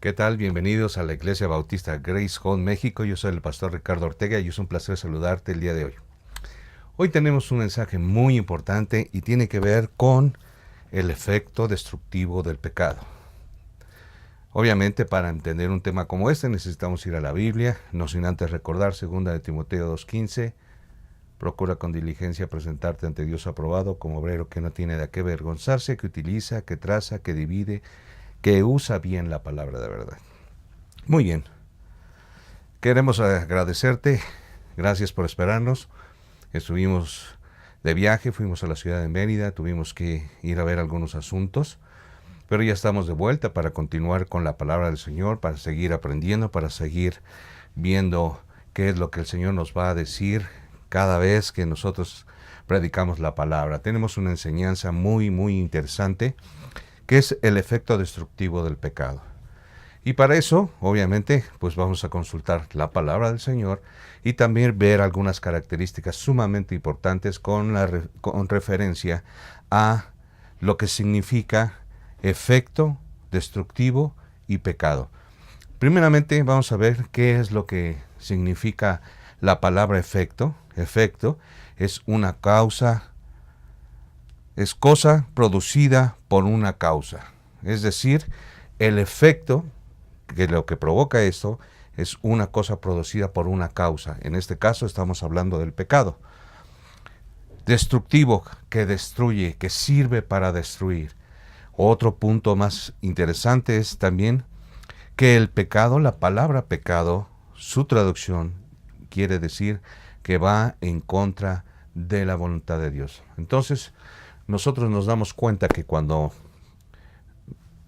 ¿Qué tal? Bienvenidos a la Iglesia Bautista Grace Home México. Yo soy el pastor Ricardo Ortega y es un placer saludarte el día de hoy. Hoy tenemos un mensaje muy importante y tiene que ver con el efecto destructivo del pecado. Obviamente, para entender un tema como este necesitamos ir a la Biblia, no sin antes recordar 2 de Timoteo 2:15. Procura con diligencia presentarte ante Dios aprobado como obrero que no tiene de qué avergonzarse, que utiliza, que traza, que divide, que usa bien la palabra de verdad. Muy bien. Queremos agradecerte. Gracias por esperarnos. Estuvimos de viaje, fuimos a la ciudad de Mérida, tuvimos que ir a ver algunos asuntos, pero ya estamos de vuelta para continuar con la palabra del Señor, para seguir aprendiendo, para seguir viendo qué es lo que el Señor nos va a decir cada vez que nosotros predicamos la palabra. Tenemos una enseñanza muy interesante, que es el efecto destructivo del pecado. Y para eso, obviamente, pues vamos a consultar la palabra del Señor y también ver algunas características sumamente importantes con referencia a lo que significa efecto destructivo y pecado. Primeramente, vamos a ver qué es lo que significa la palabra efecto. Efecto es una causa, es cosa producida por una causa. Es decir, el efecto, que lo que provoca esto, es una cosa producida por una causa. En este caso estamos hablando del pecado. Destructivo, que destruye, que sirve para destruir. Otro punto más interesante es también que el pecado, la palabra pecado, su traducción quiere decir que va en contra de la voluntad de Dios. Entonces, nosotros nos damos cuenta que cuando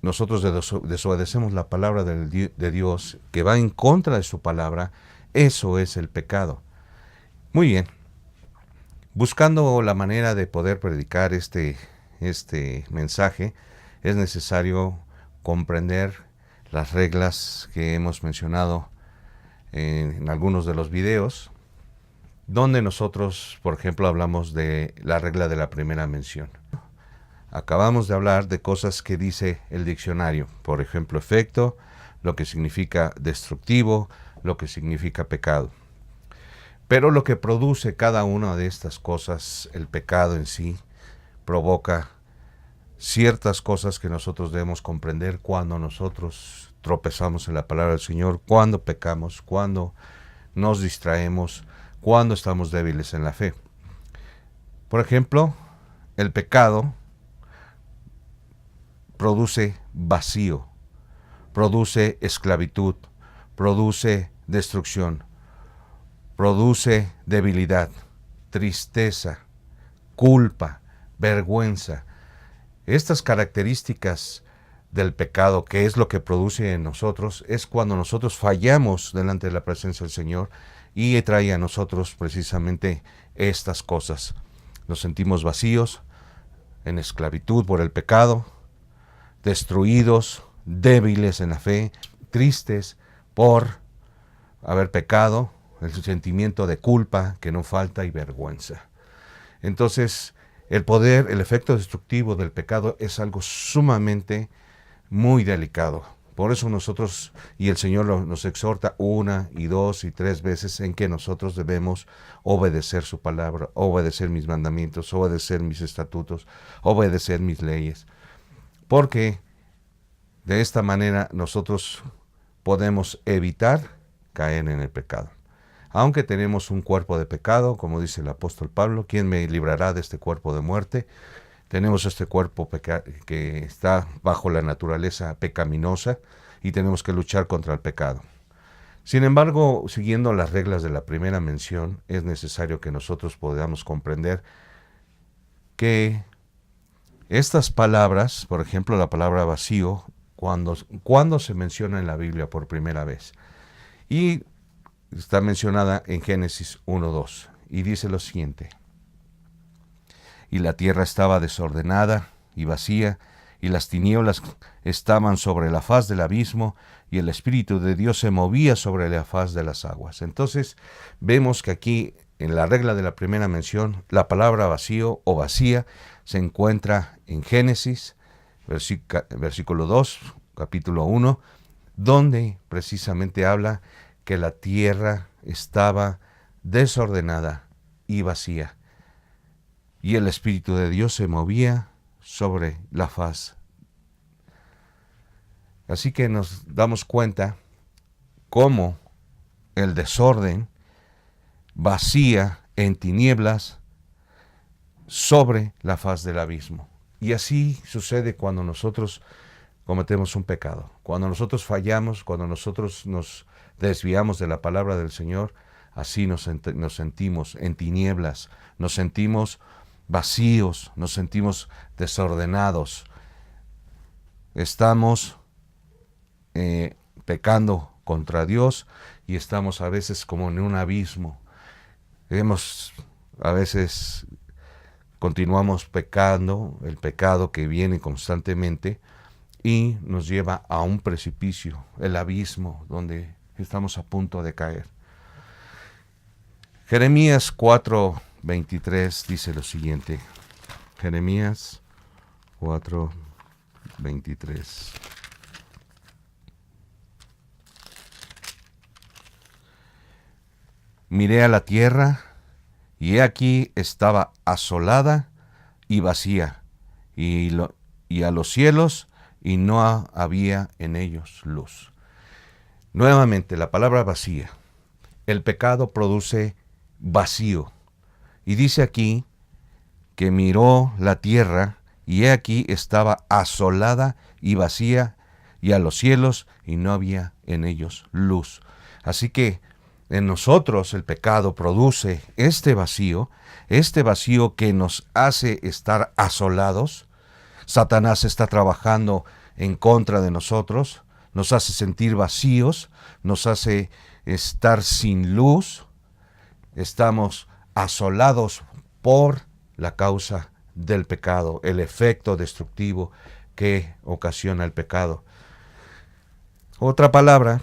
nosotros desobedecemos la palabra de Dios, que va en contra de su palabra, eso es el pecado. Muy bien. Buscando la manera de poder predicar este mensaje, es necesario comprender las reglas que hemos mencionado en algunos de los videos, donde nosotros, por ejemplo, hablamos de la regla de la primera mención. Acabamos de hablar de cosas que dice el diccionario, por ejemplo, efecto, lo que significa destructivo, lo que significa pecado. Pero lo que produce cada una de estas cosas, el pecado en sí, provoca ciertas cosas que nosotros debemos comprender cuando nosotros tropezamos en la palabra del Señor, cuando pecamos, cuando nos distraemos, cuando estamos débiles en la fe. Por ejemplo, el pecado produce vacío, produce esclavitud, produce destrucción, produce debilidad, tristeza, culpa, vergüenza. Estas características del pecado, que es lo que produce en nosotros, es cuando nosotros fallamos delante de la presencia del Señor y trae a nosotros precisamente estas cosas. Nos sentimos vacíos, en esclavitud por el pecado, destruidos, débiles en la fe, tristes por haber pecado, el sentimiento de culpa que no falta y vergüenza. Entonces, el efecto destructivo del pecado es algo sumamente muy delicado. Por eso nosotros, y el Señor nos exhorta 1, 2 y 3 veces en que nosotros debemos obedecer su palabra, obedecer mis mandamientos, obedecer mis estatutos, obedecer mis leyes. Porque de esta manera nosotros podemos evitar caer en el pecado. Aunque tenemos un cuerpo de pecado, como dice el apóstol Pablo, ¿quién me librará de este cuerpo de muerte? Tenemos este cuerpo que está bajo la naturaleza pecaminosa y tenemos que luchar contra el pecado. Sin embargo, siguiendo las reglas de la primera mención, es necesario que nosotros podamos comprender que estas palabras, por ejemplo, la palabra vacío, cuando se menciona en la Biblia por primera vez. Y está mencionada en Génesis 1:2 y dice lo siguiente: y la tierra estaba desordenada y vacía, y las tinieblas estaban sobre la faz del abismo, y el Espíritu de Dios se movía sobre la faz de las aguas. Entonces, vemos que aquí, en la regla de la primera mención, la palabra vacío o vacía se encuentra en Génesis, versículo 2, capítulo 1, donde precisamente habla que la tierra estaba desordenada y vacía, y el Espíritu de Dios se movía sobre la faz. Así que nos damos cuenta cómo el desorden vacía en tinieblas sobre la faz del abismo. Y así sucede cuando nosotros cometemos un pecado. Cuando nosotros fallamos, cuando nosotros nos desviamos de la palabra del Señor, así nos sentimos en tinieblas, nos sentimos vacíos, nos sentimos desordenados. Estamos pecando contra Dios y estamos a veces como en un abismo. A veces continuamos pecando, el pecado que viene constantemente y nos lleva a un precipicio, el abismo donde estamos a punto de caer. Jeremías 4:23 dice lo siguiente. Jeremías 4:23. Miré a la tierra, y he aquí estaba asolada y vacía, y a los cielos, y no había en ellos luz. Nuevamente, la palabra vacía. El pecado produce vacío. Y dice aquí que miró la tierra, y he aquí estaba asolada y vacía, y a los cielos, y no había en ellos luz. Así que en nosotros el pecado produce este vacío que nos hace estar asolados. Satanás está trabajando en contra de nosotros, nos hace sentir vacíos, nos hace estar sin luz. Estamos asolados por la causa del pecado, el efecto destructivo que ocasiona el pecado. Otra palabra,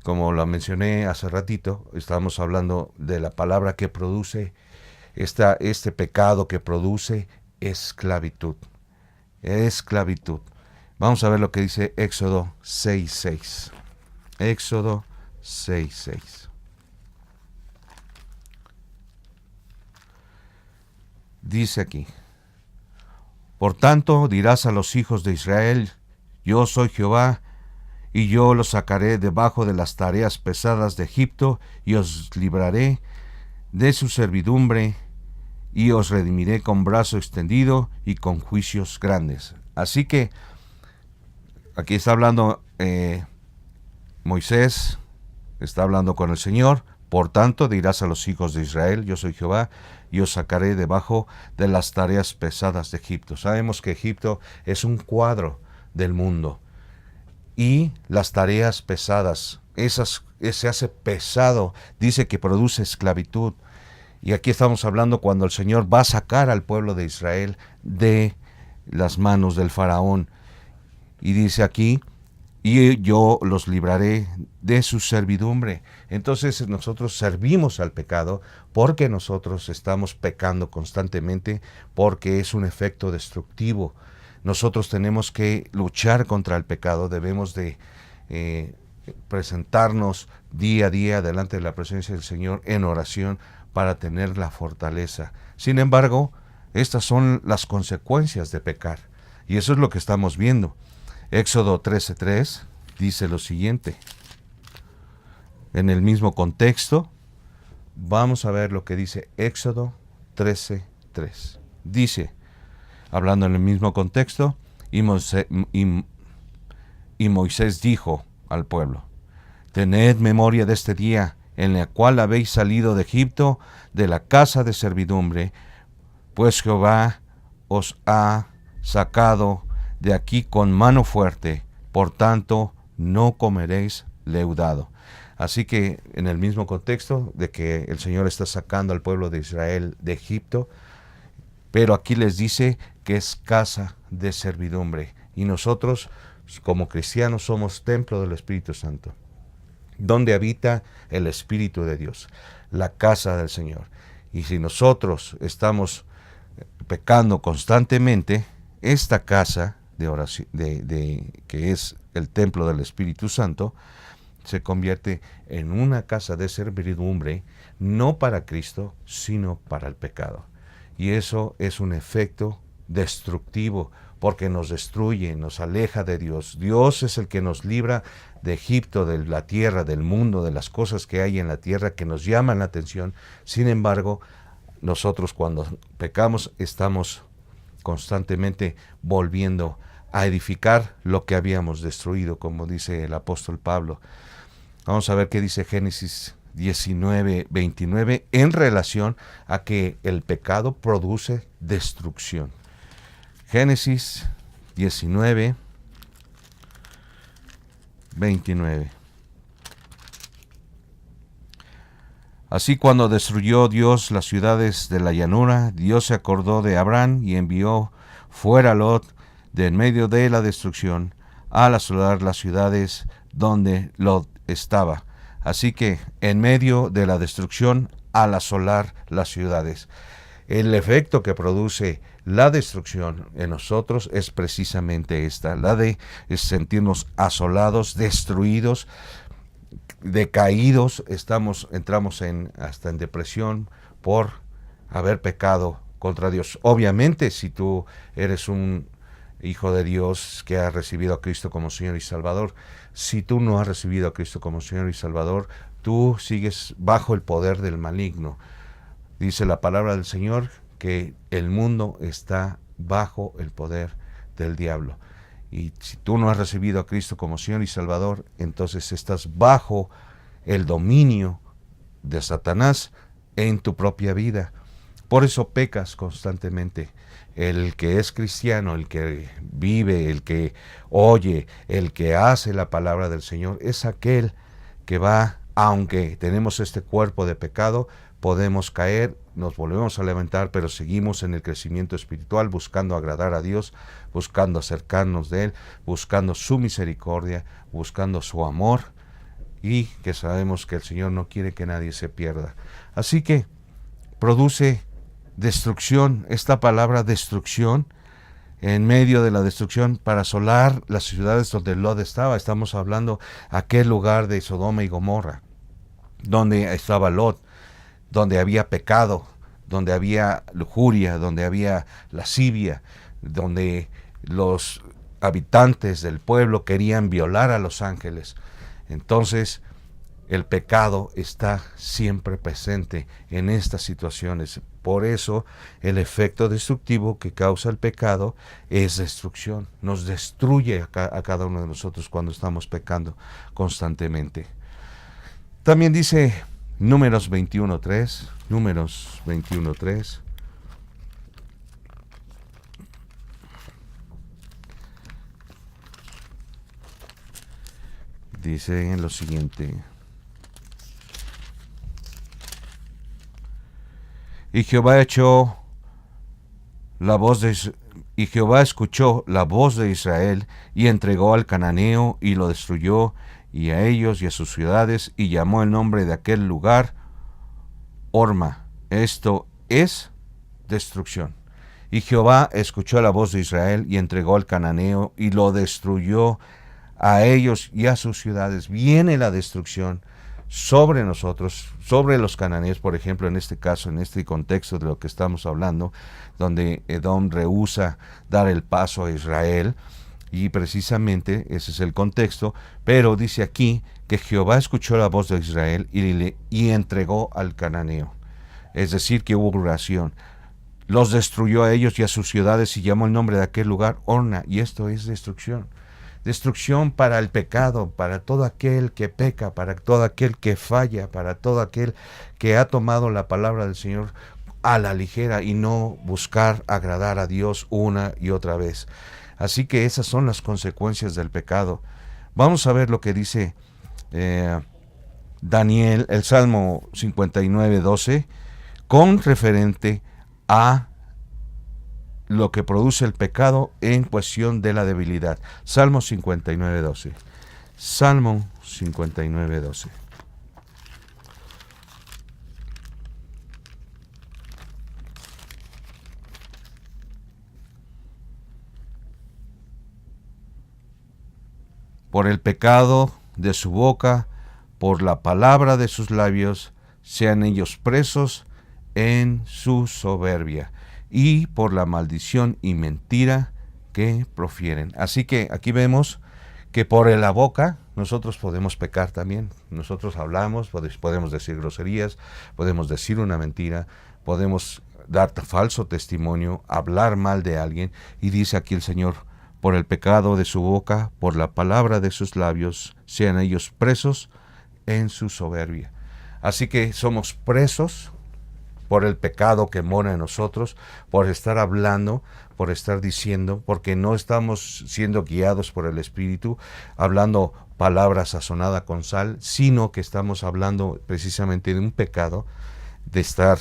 como lo mencioné hace ratito, estábamos hablando de la palabra que produce este pecado que produce esclavitud. Esclavitud. Vamos a ver lo que dice Éxodo 6:6. Éxodo 6:6. Dice aquí: por tanto dirás a los hijos de Israel, yo soy Jehová, y yo los sacaré debajo de las tareas pesadas de Egipto, y os libraré de su servidumbre, y os redimiré con brazo extendido y con juicios grandes. Así que aquí está hablando Moisés, está hablando con el Señor. Por tanto dirás a los hijos de Israel, yo soy Jehová, y os sacaré debajo de las tareas pesadas de Egipto. Sabemos que Egipto es un cuadro del mundo. Y las tareas pesadas, se hace pesado, dice que produce esclavitud. Y aquí estamos hablando cuando el Señor va a sacar al pueblo de Israel de las manos del faraón. Y dice aquí, y yo los libraré de su servidumbre. Entonces nosotros servimos al pecado porque nosotros estamos pecando constantemente, porque es un efecto destructivo. Nosotros tenemos que luchar contra el pecado, debemos de presentarnos día a día delante de la presencia del Señor en oración para tener la fortaleza. Sin embargo, estas son las consecuencias de pecar, y eso es lo que estamos viendo. Éxodo 13:3 dice lo siguiente. En el mismo contexto, vamos a ver lo que dice Éxodo 13:3. Dice, hablando en el mismo contexto, y Moisés dijo al pueblo, tened memoria de este día en el cual habéis salido de Egipto, de la casa de servidumbre, pues Jehová os ha sacado de aquí con mano fuerte, por tanto no comeréis leudado. Así que en el mismo contexto de que el Señor está sacando al pueblo de Israel de Egipto, pero aquí les dice que es casa de servidumbre. Y nosotros, como cristianos, somos templo del Espíritu Santo, donde habita el Espíritu de Dios, la casa del Señor. Y si nosotros estamos pecando constantemente, esta casa de oración, que es el templo del Espíritu Santo, se convierte en una casa de servidumbre, no para Cristo, sino para el pecado. Y eso es un efecto destructivo, porque nos destruye, nos aleja de Dios. Dios es el que nos libra de Egipto, de la tierra, del mundo, de las cosas que hay en la tierra que nos llaman la atención. Sin embargo, nosotros cuando pecamos estamos constantemente volviendo a edificar lo que habíamos destruido, como dice el apóstol Pablo. Vamos a ver qué dice Génesis 19:29 en relación a que el pecado produce destrucción. Génesis 19:29. Así, cuando destruyó Dios las ciudades de la llanura, Dios se acordó de Abraham y envió fuera a Lot de en medio de la destrucción al asolar las ciudades donde Lot estaba. Así que en medio de la destrucción, al asolar las ciudades. El efecto que produce la destrucción en nosotros es precisamente esta, la de sentirnos asolados, destruidos, decaídos, entramos hasta en depresión por haber pecado contra Dios. Obviamente, si tú eres un hijo de Dios que ha recibido a Cristo como Señor y Salvador, si tú no has recibido a Cristo como Señor y Salvador, tú sigues bajo el poder del maligno. Dice la palabra del Señor que el mundo está bajo el poder del diablo. Y si tú no has recibido a Cristo como Señor y Salvador, entonces estás bajo el dominio de Satanás en tu propia vida. Por eso pecas constantemente. El que es cristiano, el que vive, el que oye, el que hace la palabra del Señor, es aquel que va, aunque tenemos este cuerpo de pecado, podemos caer, nos volvemos a levantar, pero seguimos en el crecimiento espiritual, buscando agradar a Dios, buscando acercarnos de Él, buscando su misericordia, buscando su amor, y que sabemos que el Señor no quiere que nadie se pierda. Así que produce destrucción, esta palabra destrucción, en medio de la destrucción para asolar las ciudades donde Lot estaba. Estamos hablando aquel lugar de Sodoma y Gomorra, donde estaba Lot, donde había pecado, donde había lujuria, donde había lascivia, donde los habitantes del pueblo querían violar a los ángeles. Entonces, el pecado está siempre presente en estas situaciones. Por eso, el efecto destructivo que causa el pecado es destrucción. Nos destruye a cada uno de nosotros cuando estamos pecando constantemente. También dice Números 21:3. Números 21:3. Dice lo siguiente: Y Jehová escuchó la voz de Israel y entregó al cananeo y lo destruyó, y a ellos y a sus ciudades, y llamó el nombre de aquel lugar Horma. Esto es destrucción. Y Jehová escuchó la voz de Israel y entregó al cananeo y lo destruyó, a ellos y a sus ciudades. Viene la destrucción sobre nosotros, sobre los cananeos, por ejemplo, en este caso, en este contexto de lo que estamos hablando, donde Edom rehúsa dar el paso a Israel, y precisamente ese es el contexto, pero dice aquí que Jehová escuchó la voz de Israel y entregó al cananeo. Es decir, que hubo oración. Los destruyó a ellos y a sus ciudades y llamó el nombre de aquel lugar Orna, y esto es destrucción. Destrucción para el pecado, para todo aquel que peca, para todo aquel que falla, para todo aquel que ha tomado la palabra del Señor a la ligera y no buscar agradar a Dios una y otra vez. Así que esas son las consecuencias del pecado. Vamos a ver lo que dice Daniel, el Salmo 59:12, con referente a lo que produce el pecado en cuestión de la debilidad. Salmo 59:12. Salmo 59:12. por el pecado de su boca, por la palabra de sus labios, sean ellos presos en su soberbia, y por la maldición y mentira que profieren. Así que aquí vemos que por la boca nosotros podemos pecar también. Nosotros hablamos, podemos decir groserías, podemos decir una mentira, podemos dar falso testimonio, hablar mal de alguien, y dice aquí el Señor, por el pecado de su boca, por la palabra de sus labios, sean ellos presos en su soberbia. Así que somos presos por el pecado que mora en nosotros, por estar hablando, por estar diciendo, porque no estamos siendo guiados por el Espíritu, hablando palabras sazonadas con sal, sino que estamos hablando precisamente de un pecado, de estar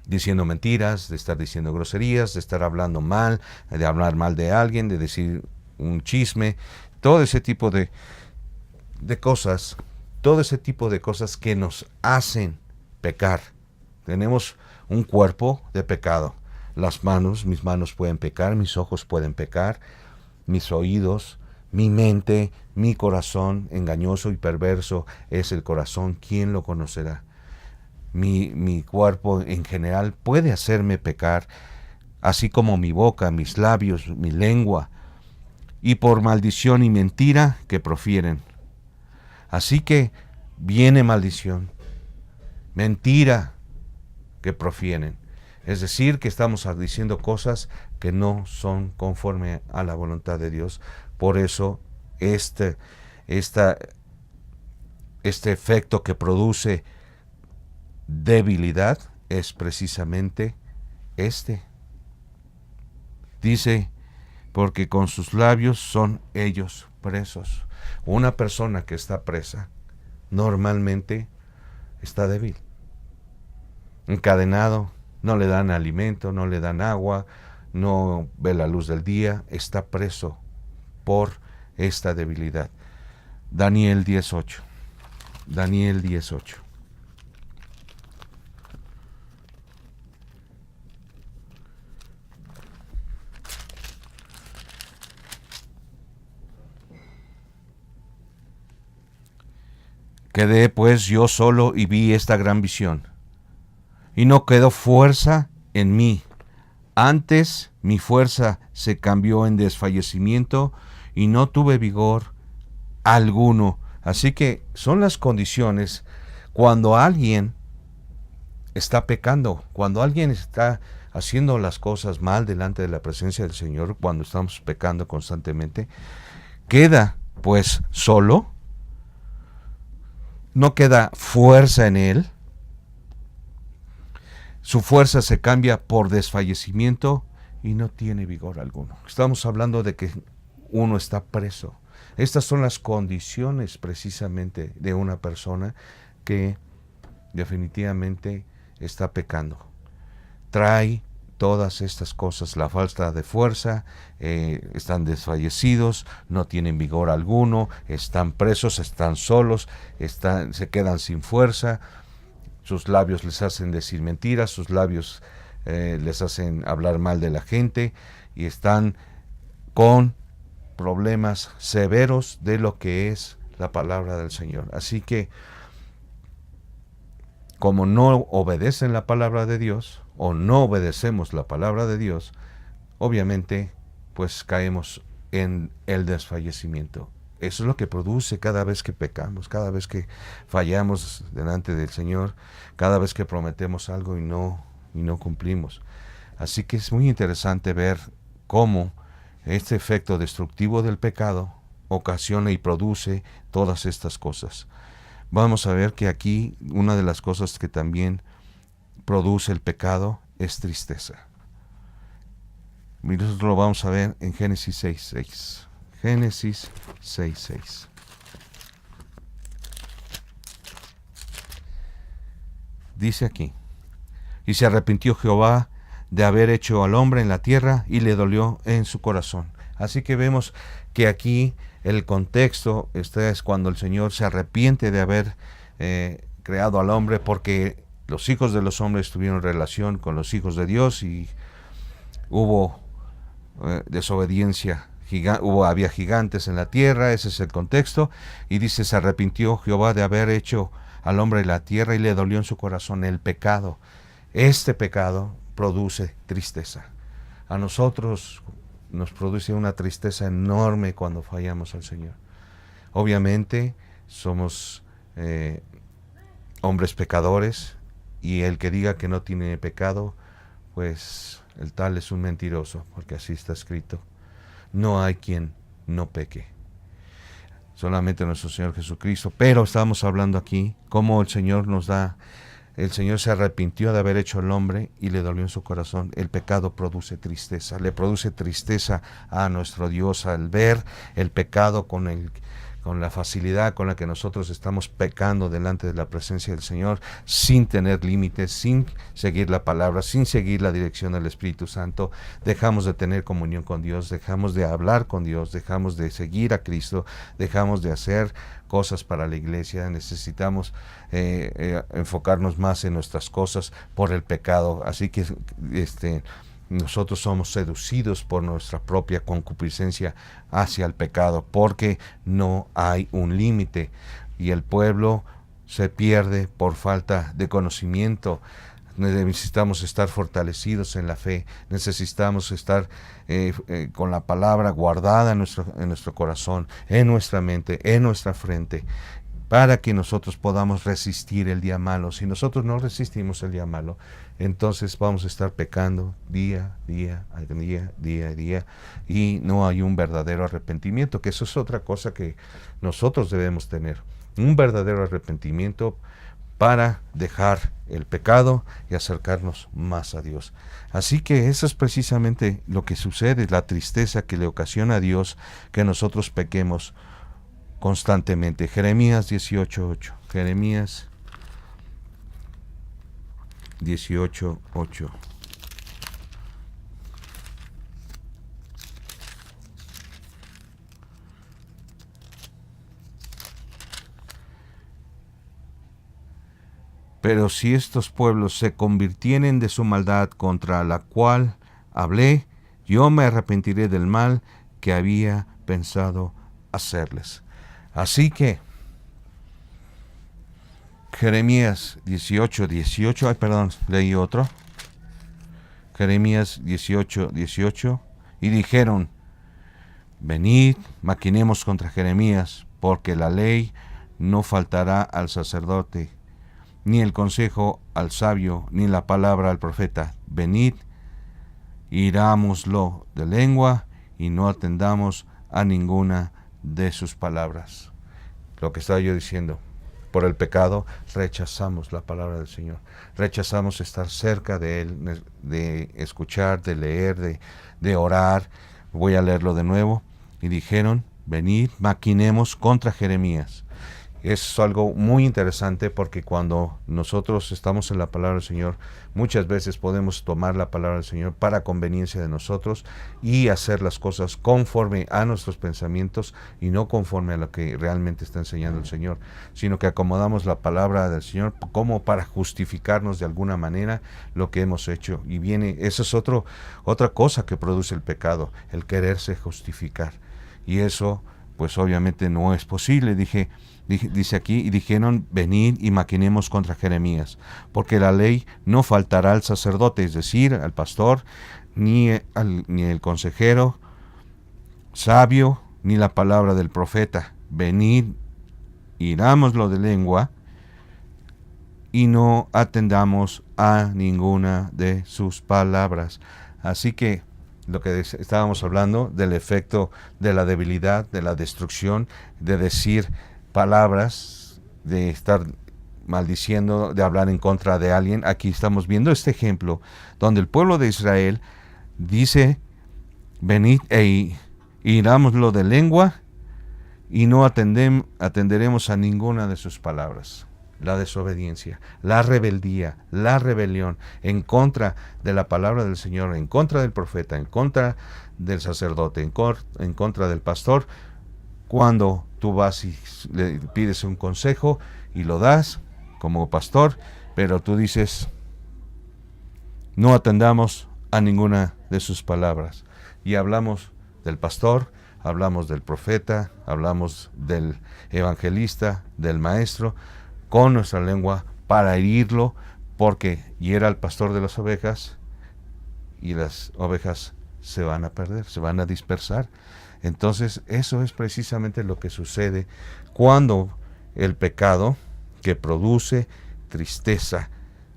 diciendo mentiras, de estar diciendo groserías, de estar hablando mal, de hablar mal de alguien, de decir un chisme, todo ese tipo de cosas, todo ese tipo de cosas que nos hacen pecar. Tenemos un cuerpo de pecado. Las manos, mis manos pueden pecar, mis ojos pueden pecar, mis oídos, mi mente, mi corazón engañoso y perverso es el corazón. ¿Quién lo conocerá? Mi cuerpo en general puede hacerme pecar, así como mi boca, mis labios, mi lengua, y por maldición y mentira que profieren. Así que viene maldición, mentira que profieren. Es decir, que estamos diciendo cosas que no son conforme a la voluntad de Dios. Por eso este efecto que produce debilidad es precisamente Dice, porque con sus labios son ellos presos. Una persona que está presa normalmente está débil, encadenado, no le dan alimento, no le dan agua, no ve la luz del día, está preso por esta debilidad. Daniel 10:8. Daniel 10:8. Quedé pues yo solo y vi esta gran visión, y no quedó fuerza en mí. Antes mi fuerza se cambió en desfallecimiento y no tuve vigor alguno. Así que son las condiciones cuando alguien está pecando, cuando alguien está haciendo las cosas mal delante de la presencia del Señor, cuando estamos pecando constantemente, queda pues solo, no queda fuerza en él, su fuerza se cambia por desfallecimiento y no tiene vigor alguno. Estamos hablando de que uno está preso. Estas son las condiciones precisamente de una persona que definitivamente está pecando. Trae todas estas cosas, la falta de fuerza, están desfallecidos, no tienen vigor alguno, están presos, están solos, se quedan sin fuerza, sus labios les hacen decir mentiras, sus labios les hacen hablar mal de la gente y están con problemas severos de lo que es la palabra del Señor. Así que, como no obedecen la palabra de Dios, o no obedecemos la palabra de Dios, obviamente, pues caemos en el desfallecimiento. Eso es lo que produce cada vez que pecamos, cada vez que fallamos delante del Señor, cada vez que prometemos algo y no cumplimos. Así que es muy interesante ver cómo este efecto destructivo del pecado ocasiona y produce todas estas cosas. Vamos a ver que aquí una de las cosas que también produce el pecado es tristeza. Y nosotros lo vamos a ver en Génesis 6:6. Génesis 6:6. Dice aquí: y se arrepintió Jehová de haber hecho al hombre en la tierra, y le dolió en su corazón. Así que vemos que aquí el contexto es cuando el Señor se arrepiente de haber creado al hombre, porque los hijos de los hombres tuvieron relación con los hijos de Dios y hubo desobediencia. había gigantes en la tierra, ese es el contexto, y dice, se arrepintió Jehová de haber hecho al hombre y la tierra, y le dolió en su corazón el pecado. Este pecado produce tristeza. A nosotros nos produce una tristeza enorme cuando fallamos al Señor. Obviamente somos hombres pecadores, y el que diga que no tiene pecado, pues el tal es un mentiroso, porque así está escrito. No hay quien no peque, solamente nuestro Señor Jesucristo. Pero estamos hablando aquí cómo el Señor se arrepintió de haber hecho al hombre y le dolió en su corazón. El pecado produce tristeza, le produce tristeza a nuestro Dios al ver el pecado con la facilidad con la que nosotros estamos pecando delante de la presencia del Señor, sin tener límites, sin seguir la palabra, sin seguir la dirección del Espíritu Santo. Dejamos de tener comunión con Dios, dejamos de hablar con Dios, dejamos de seguir a Cristo, dejamos de hacer cosas para la iglesia. Necesitamos enfocarnos más en nuestras cosas por el pecado. Así que nosotros somos seducidos por nuestra propia concupiscencia hacia el pecado, porque no hay un límite, y el pueblo se pierde por falta de conocimiento. Necesitamos estar fortalecidos en la fe, necesitamos estar con la palabra guardada en nuestro corazón, en nuestra mente, en nuestra frente, para que nosotros podamos resistir el día malo. Si nosotros no resistimos el día malo, entonces vamos a estar pecando día, y no hay un verdadero arrepentimiento, que eso es otra cosa que nosotros debemos tener, un verdadero arrepentimiento para dejar el pecado y acercarnos más a Dios. Así que eso es precisamente lo que sucede, la tristeza que le ocasiona a Dios que nosotros pequemos constantemente. Jeremías 18:8. Jeremías 18:8. Pero si estos pueblos se convirtieren de su maldad contra la cual hablé, yo me arrepentiré del mal que había pensado hacerles. Así que Jeremías 18:18, leí otro. Jeremías 18:18, y dijeron, venid, maquinemos contra Jeremías, porque la ley no faltará al sacerdote, ni el consejo al sabio, ni la palabra al profeta. Venid, hirámoslo de lengua, y no atendamos a ninguna de sus palabras. Lo que estaba yo diciendo, por el pecado rechazamos la palabra del Señor, rechazamos estar cerca de Él, de escuchar, de leer, de orar. Voy a leerlo de nuevo. Y dijeron, venid, maquinemos contra Jeremías. Es algo muy interesante, porque cuando nosotros estamos en la palabra del Señor, muchas veces podemos tomar la palabra del Señor para conveniencia de nosotros y hacer las cosas conforme a nuestros pensamientos y no conforme a lo que realmente está enseñando el Señor, sino que acomodamos la palabra del Señor como para justificarnos de alguna manera lo que hemos hecho. Y eso es otra cosa que produce el pecado, el quererse justificar. Y eso, pues obviamente no es posible. Dice aquí, y dijeron, venid y maquinemos contra Jeremías, porque la ley no faltará al sacerdote, es decir, al pastor, ni el consejero sabio, ni la palabra del profeta. Venid, hirámoslo de lengua, y no atendamos a ninguna de sus palabras. Así que lo que estábamos hablando del efecto de la debilidad, de la destrucción, de decir palabras, de estar maldiciendo, de hablar en contra de alguien. Aquí estamos viendo este ejemplo donde el pueblo de Israel dice, venid e hirámoslo de lengua, y no atenderemos a ninguna de sus palabras. La desobediencia, la rebeldía, la rebelión en contra de la palabra del Señor, en contra del profeta, en contra del sacerdote, en contra del pastor. Cuando tú vas y le pides un consejo y lo das como pastor, pero tú dices, no atendamos a ninguna de sus palabras. Y hablamos del pastor, hablamos del profeta, hablamos del evangelista, del maestro, con nuestra lengua para herirlo, porque hiera al pastor de las ovejas y las ovejas se van a perder, se van a dispersar. Entonces, eso es precisamente lo que sucede cuando el pecado, que produce tristeza,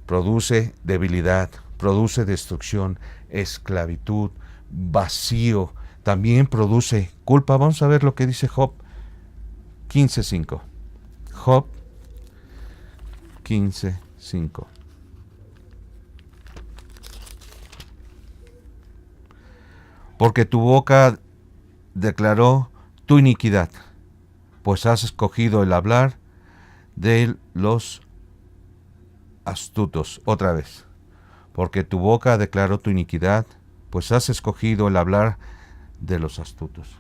produce debilidad, produce destrucción, esclavitud, vacío, también produce culpa. Vamos a ver lo que dice Job 15:5. Job 15:5. Porque tu boca declaró tu iniquidad, pues has escogido el hablar de los astutos. Otra vez. Porque tu boca declaró tu iniquidad, pues has escogido el hablar de los astutos.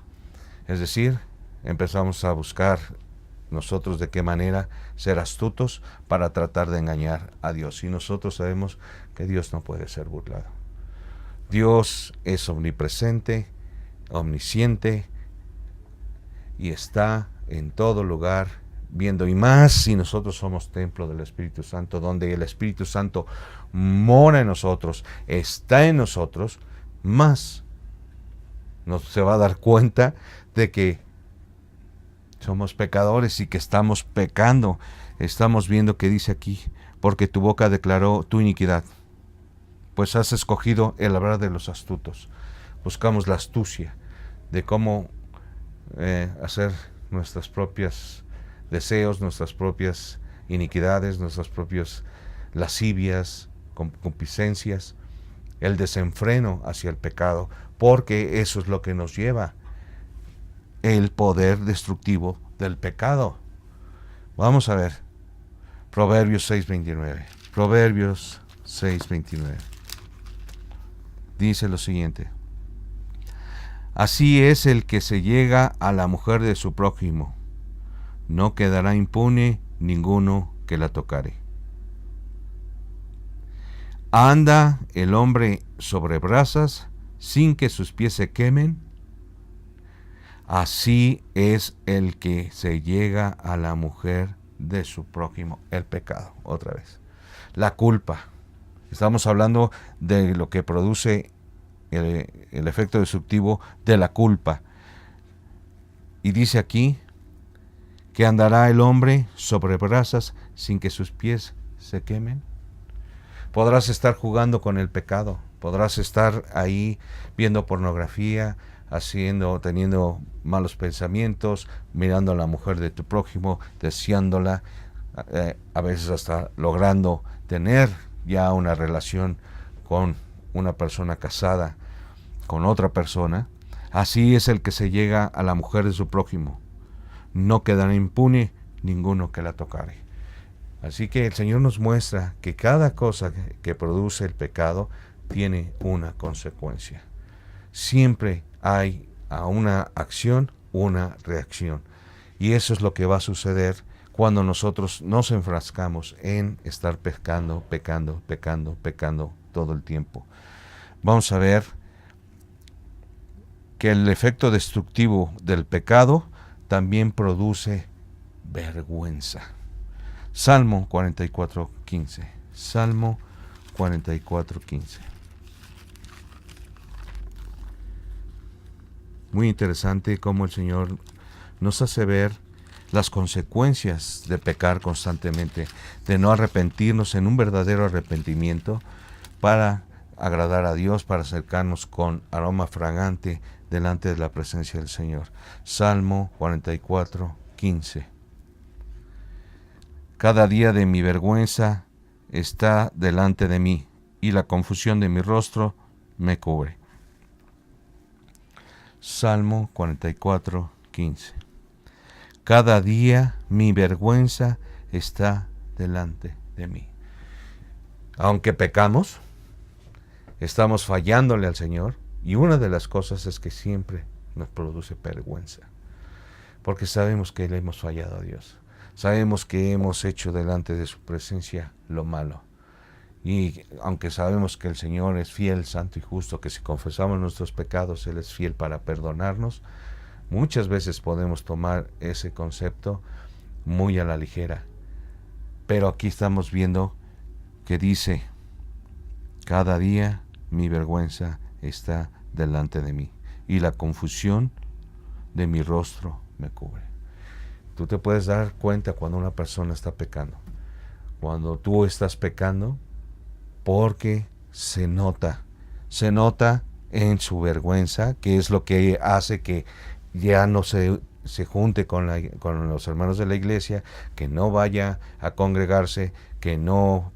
Es decir, empezamos a buscar nosotros de qué manera ser astutos para tratar de engañar a Dios. Y nosotros sabemos que Dios no puede ser burlado. Dios es omnipresente, omnisciente y está en todo lugar viendo, y más si nosotros somos templo del Espíritu Santo, donde el Espíritu Santo mora en nosotros, está en nosotros, más se va a dar cuenta de que somos pecadores y que estamos pecando. Estamos viendo que dice aquí, porque tu boca declaró tu iniquidad, pues has escogido el hablar de los astutos. Buscamos la astucia de cómo hacer nuestros propios deseos, nuestras propias iniquidades, nuestras propias lascivias, concupiscencias, el desenfreno hacia el pecado, porque eso es lo que nos lleva el poder destructivo del pecado. Vamos a ver Proverbios 6:29. Proverbios 6:29. Dice lo siguiente: así es el que se llega a la mujer de su prójimo, no quedará impune ninguno que la tocare. Anda el hombre sobre brasas sin que sus pies se quemen. Así es el que se llega a la mujer de su prójimo. El pecado, otra vez. La culpa. Estamos hablando de lo que produce el efecto destructivo de la culpa. Y dice aquí que andará el hombre sobre brasas sin que sus pies se quemen. Podrás estar jugando con el pecado, podrás estar ahí viendo pornografía, teniendo malos pensamientos, mirando a la mujer de tu prójimo, deseándola, a veces hasta logrando tener ya una relación con una persona casada, con otra persona. Así es el que se llega a la mujer de su prójimo. No quedará impune ninguno que la tocare. Así que el Señor nos muestra que cada cosa que produce el pecado tiene una consecuencia. Siempre hay a una acción una reacción. Y eso es lo que va a suceder cuando nosotros nos enfrascamos en estar pecando todo el tiempo. Vamos a ver que el efecto destructivo del pecado también produce vergüenza. Salmo 44:15. Salmo 44:15. Muy interesante cómo el Señor nos hace ver las consecuencias de pecar constantemente, de no arrepentirnos en un verdadero arrepentimiento para agradar a Dios, para acercarnos con aroma fragante delante de la presencia del Señor. Salmo 44:15. Cada día de mi vergüenza está delante de mí, y la confusión de mi rostro me cubre. Salmo 44:15. Cada día mi vergüenza está delante de mí. Aunque pecamos, estamos fallándole al Señor, y una de las cosas es que siempre nos produce vergüenza, porque sabemos que le hemos fallado a Dios. Sabemos que hemos hecho delante de su presencia lo malo. Y aunque sabemos que el Señor es fiel, santo y justo, que si confesamos nuestros pecados, Él es fiel para perdonarnos, Muchas veces podemos tomar ese concepto muy a la ligera, pero aquí estamos viendo que dice, cada día mi vergüenza está delante de mí y la confusión de mi rostro me cubre. Tú te puedes dar cuenta cuando una persona está pecando, cuando tú estás pecando, porque se nota en su vergüenza, que es lo que hace que ya no se junte con los hermanos de la iglesia, que no vaya a congregarse, que no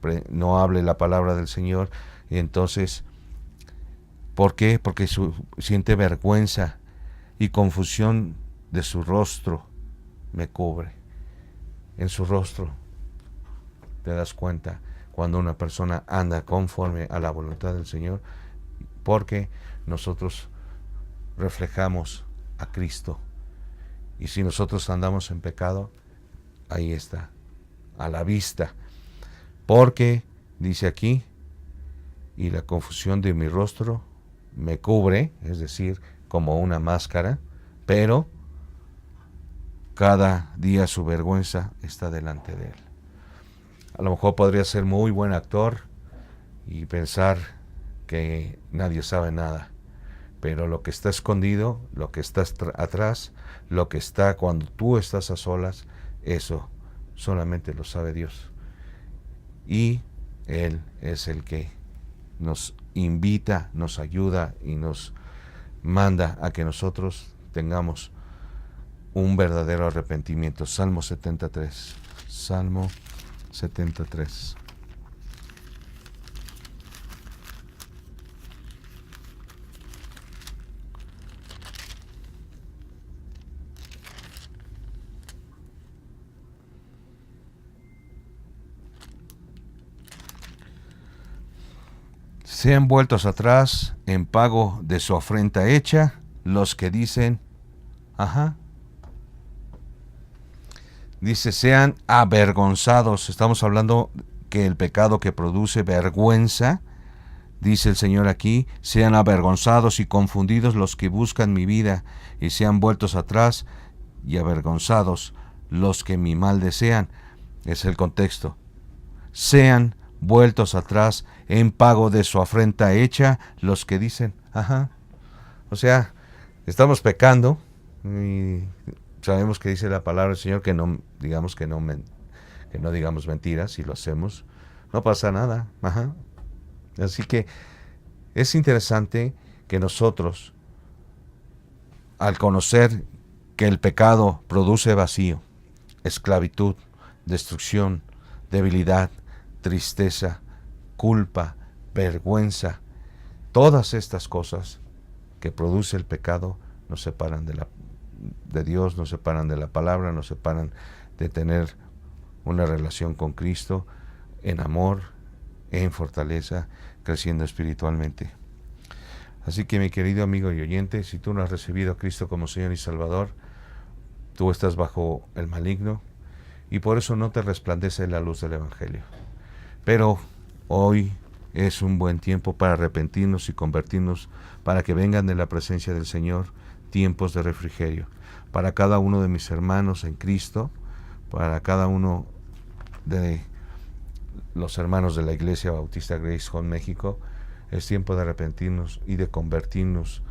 hable la palabra del Señor. Y entonces, ¿por qué? Porque siente vergüenza y confusión de su rostro me cubre. En su rostro te das cuenta cuando una persona anda conforme a la voluntad del Señor, porque nosotros reflejamos a Cristo. Y si nosotros andamos en pecado, ahí está, a la vista. Porque, dice aquí, y la confusión de mi rostro me cubre, es decir, como una máscara, pero cada día su vergüenza está delante de él. A lo mejor podría ser muy buen actor y pensar que nadie sabe nada, pero lo que está escondido, lo que está atrás, lo que está cuando tú estás a solas, eso solamente lo sabe Dios. Y Él es el que nos invita, nos ayuda y nos manda a que nosotros tengamos un verdadero arrepentimiento. Salmo 73. Salmo 73. Sean vueltos atrás en pago de su afrenta hecha los que dicen, ajá. Dice, sean avergonzados. Estamos hablando que el pecado que produce vergüenza, dice el Señor aquí, sean avergonzados y confundidos los que buscan mi vida, y sean vueltos atrás y avergonzados los que mi mal desean. Es el contexto. Sean vueltos atrás en pago de su afrenta hecha los que dicen, ajá. O sea, estamos pecando y sabemos que dice la palabra del Señor que no digamos mentiras. Si lo hacemos, no pasa nada. Ajá. Así que es interesante que nosotros, al conocer que el pecado produce vacío, esclavitud, destrucción, debilidad, tristeza, culpa, vergüenza, todas estas cosas que produce el pecado nos separan de Dios, nos separan de la palabra, nos separan de tener una relación con Cristo en amor, en fortaleza, creciendo espiritualmente. Así que, mi querido amigo y oyente, si tú no has recibido a Cristo como Señor y Salvador, tú estás bajo el maligno y por eso no te resplandece la luz del Evangelio. Pero hoy es un buen tiempo para arrepentirnos y convertirnos, para que vengan de la presencia del Señor tiempos de refrigerio. Para cada uno de mis hermanos en Cristo, para cada uno de los hermanos de la Iglesia Bautista Grace Home México, es tiempo de arrepentirnos y de convertirnos,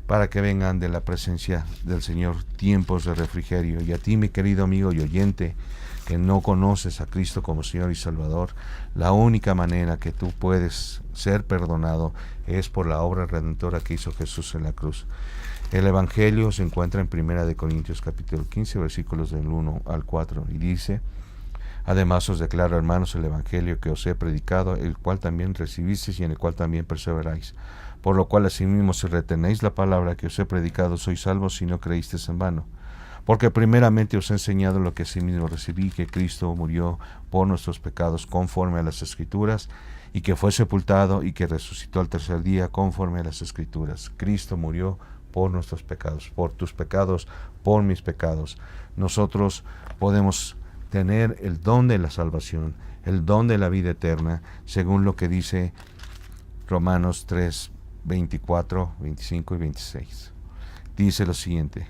para que vengan de la presencia del Señor tiempos de refrigerio. Y a ti, mi querido amigo y oyente, que no conoces a Cristo como Señor y Salvador, la única manera que tú puedes ser perdonado es por la obra redentora que hizo Jesús en la cruz. El Evangelio se encuentra en 1 Corintios capítulo 15, versículos del 1 al 4, y dice: además os declaro, hermanos, el Evangelio que os he predicado, el cual también recibisteis y en el cual también perseveráis. Por lo cual, asimismo, si retenéis la palabra que os he predicado, sois salvos si no creísteis en vano. Porque primeramente os he enseñado lo que asimismo recibí, que Cristo murió por nuestros pecados conforme a las Escrituras, y que fue sepultado y que resucitó al tercer día conforme a las Escrituras. Cristo murió por nuestros pecados, por tus pecados, por mis pecados.Nosotros podemos tener el don de la salvación, el don de la vida eterna, según lo que dice Romanos 3, 24, 25 y 26. dice lo siguiente: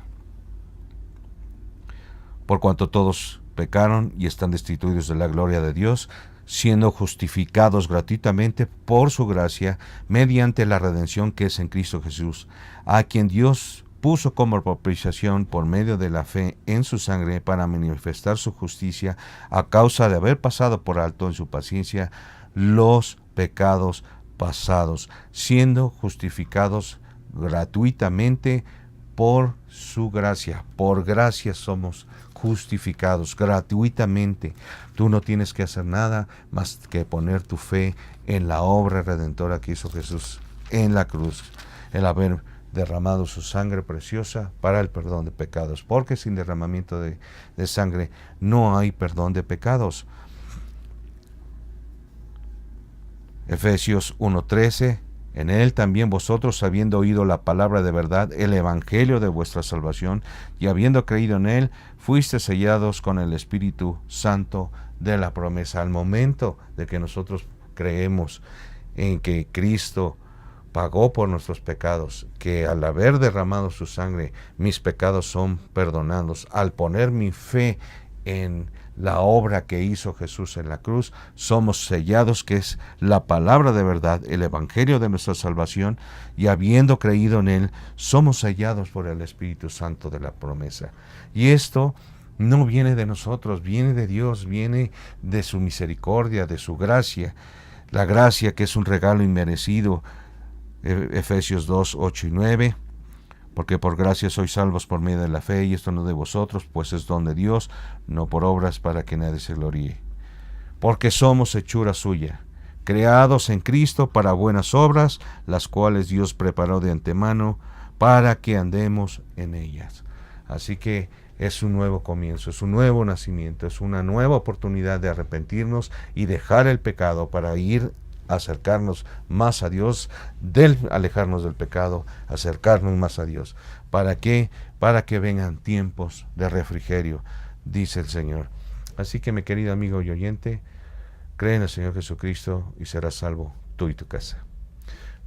por cuanto todos pecaron y están destituidos de la gloria de Dios, siendo justificados gratuitamente por su gracia, mediante la redención que es en Cristo Jesús, a quien Dios puso como propiciación por medio de la fe en su sangre para manifestar su justicia, a causa de haber pasado por alto en su paciencia los pecados pasados, siendo justificados gratuitamente por su gracia. Por gracia somos justificados gratuitamente. Tú no tienes que hacer nada más que poner tu fe en la obra redentora que hizo Jesús en la cruz, el haber derramado su sangre preciosa para el perdón de pecados, porque sin derramamiento de sangre no hay perdón de pecados. Efesios 1:13: en él también vosotros, habiendo oído la palabra de verdad, el evangelio de vuestra salvación, y habiendo creído en él, fuisteis sellados con el Espíritu Santo de la promesa. Al momento de que nosotros creemos en que Cristo pagó por nuestros pecados, que al haber derramado su sangre, mis pecados son perdonados, al poner mi fe en la obra que hizo Jesús en la cruz, somos sellados, que es la palabra de verdad, el evangelio de nuestra salvación, y habiendo creído en él, somos sellados por el Espíritu Santo de la promesa. Y esto no viene de nosotros, viene de Dios, viene de su misericordia, de su gracia, la gracia que es un regalo inmerecido. Efesios 2:8-9: porque por gracia sois salvos por medio de la fe, y esto no de vosotros, pues es don de Dios, no por obras, para que nadie se gloríe. Porque somos hechura suya, creados en Cristo para buenas obras, las cuales Dios preparó de antemano para que andemos en ellas. Así que es un nuevo comienzo, es un nuevo nacimiento, es una nueva oportunidad de arrepentirnos y dejar el pecado para ir acercarnos más a Dios, alejarnos del pecado, acercarnos más a Dios. ¿Para qué? Para que vengan tiempos de refrigerio, dice el Señor. Así que, mi querido amigo y oyente, cree en el Señor Jesucristo y serás salvo tú y tu casa.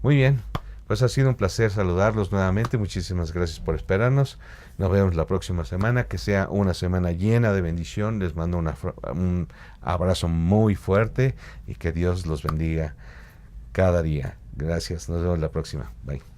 Muy bien, pues ha sido un placer saludarlos nuevamente. Muchísimas gracias por esperarnos. Nos vemos la próxima semana. Que sea una semana llena de bendición. Les mando un abrazo muy fuerte y que Dios los bendiga cada día. Gracias. Nos vemos la próxima. Bye.